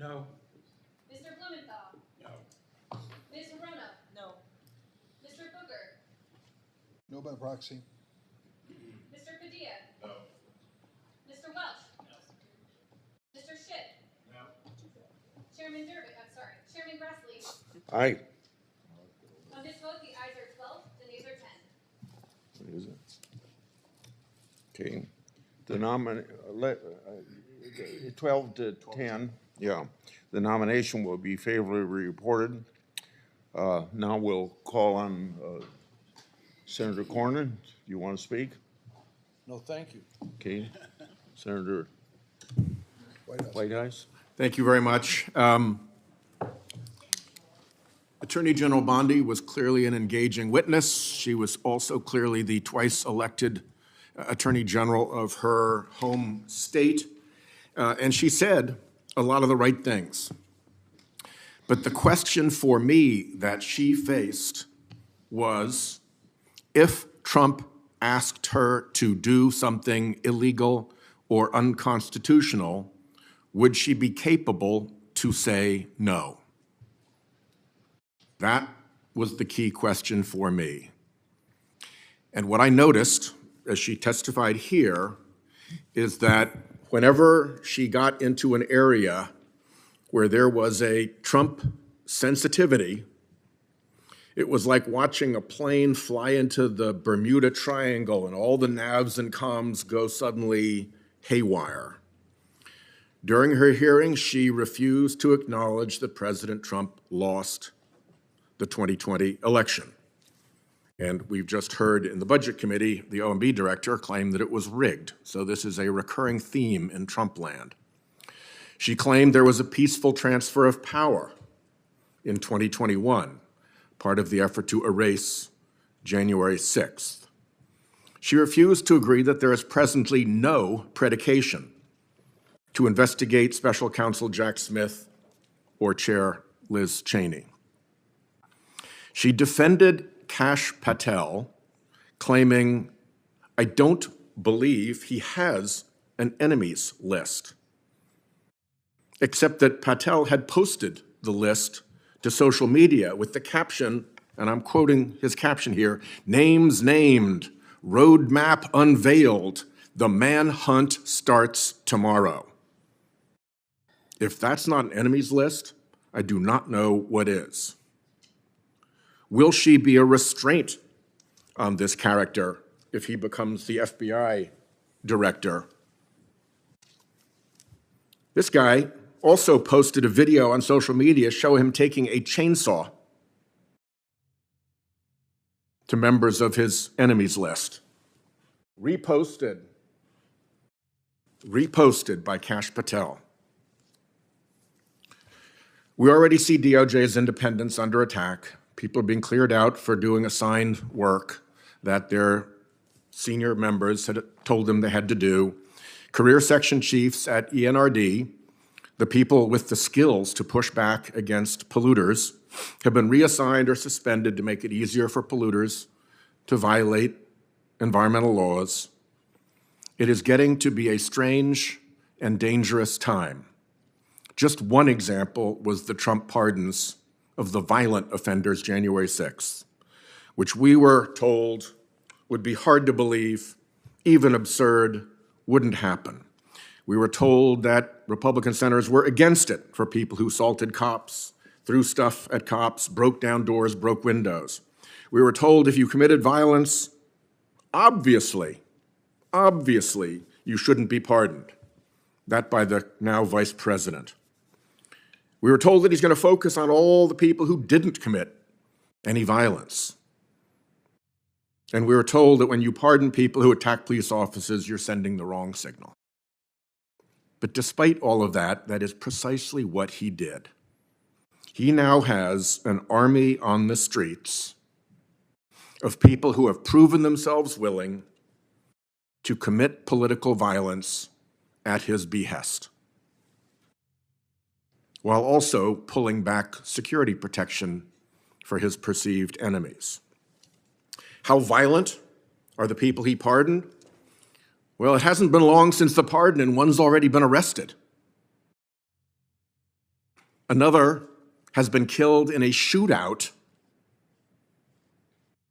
No. Mr. Blumenthal? No. Ms. Verona? No. Mr. Booker? No by proxy. Mr. Padilla? No. Mr. Welch? Mr. Schitt? No. Chairman Chairman Grassley? Aye. On this vote, the ayes are 12, the nays are 10. What is it? Okay. The 12 to 10, yeah. The nomination will be favorably reported. Now we'll call on Senator Cornyn. You want to speak? No, thank you. Okay. Senator Whitehouse. Thank you very much. Attorney General Bondi was clearly an engaging witness. She was also clearly the twice elected Attorney General of her home state. And she said a lot of the right things. But the question for me that she faced was, if Trump asked her to do something illegal or unconstitutional, would she be capable to say no? That was the key question for me. And what I noticed as she testified here is that whenever she got into an area where there was a Trump sensitivity, it was like watching a plane fly into the Bermuda Triangle and all the navs and comms go suddenly haywire. During her hearing, she refused to acknowledge that President Trump lost the 2020 election. And we've just heard in the Budget Committee, the OMB director claimed that it was rigged. So this is a recurring theme in Trump land. She claimed there was a peaceful transfer of power in 2021, part of the effort to erase January 6th. She refused to agree that there is presently no predication to investigate Special Counsel Jack Smith or Chair Liz Cheney. She defended Kash Patel, claiming, I don't believe he has an enemies list, except that Patel had posted the list to social media with the caption, and I'm quoting his caption here, names named, roadmap unveiled, the manhunt starts tomorrow. If that's not an enemies list, I do not know what is. Will she be a restraint on this character if he becomes the FBI director? This guy also posted a video on social media showing him taking a chainsaw to members of his enemies list. Reposted by Kash Patel. We already see DOJ's independence under attack. People are being cleared out for doing assigned work that their senior members had told them they had to do. Career section chiefs at ENRD, the people with the skills to push back against polluters, have been reassigned or suspended to make it easier for polluters to violate environmental laws. It is getting to be a strange and dangerous time. Just one example was the Trump pardons of the violent offenders January 6th, which we were told would be hard to believe, even absurd, wouldn't happen. We were told that Republican senators were against it for people who assaulted cops, threw stuff at cops, broke down doors, broke windows. We were told if you committed violence, obviously, you shouldn't be pardoned. That by the now vice president. We were told that he's going to focus on all the people who didn't commit any violence. And we were told that when you pardon people who attack police officers, you're sending the wrong signal. But despite all of that, that is precisely what he did. He now has an army on the streets of people who have proven themselves willing to commit political violence at his behest, while also pulling back security protection for his perceived enemies. How violent are the people he pardoned? Well, it hasn't been long since the pardon, and one's already been arrested. Another has been killed in a shootout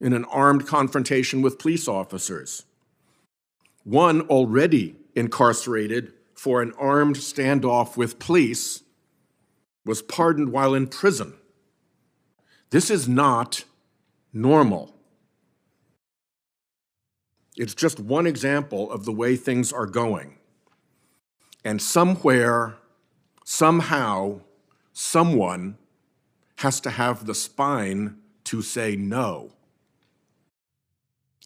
in an armed confrontation with police officers. One already incarcerated for an armed standoff with police was pardoned while in prison. This is not normal. It's just one example of the way things are going. And somewhere, somehow, someone has to have the spine to say no.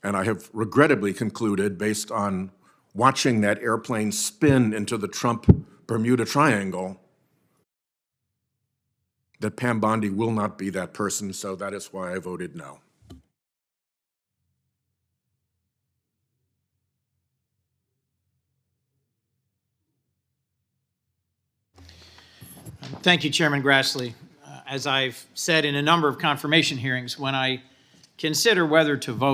And I have regrettably concluded, based on watching that airplane spin into the Trump-Bermuda Triangle, that Pam Bondi will not be that person, so that is why I voted no. Thank you, Chairman Grassley. As I've said in a number of confirmation hearings, when I consider whether to vote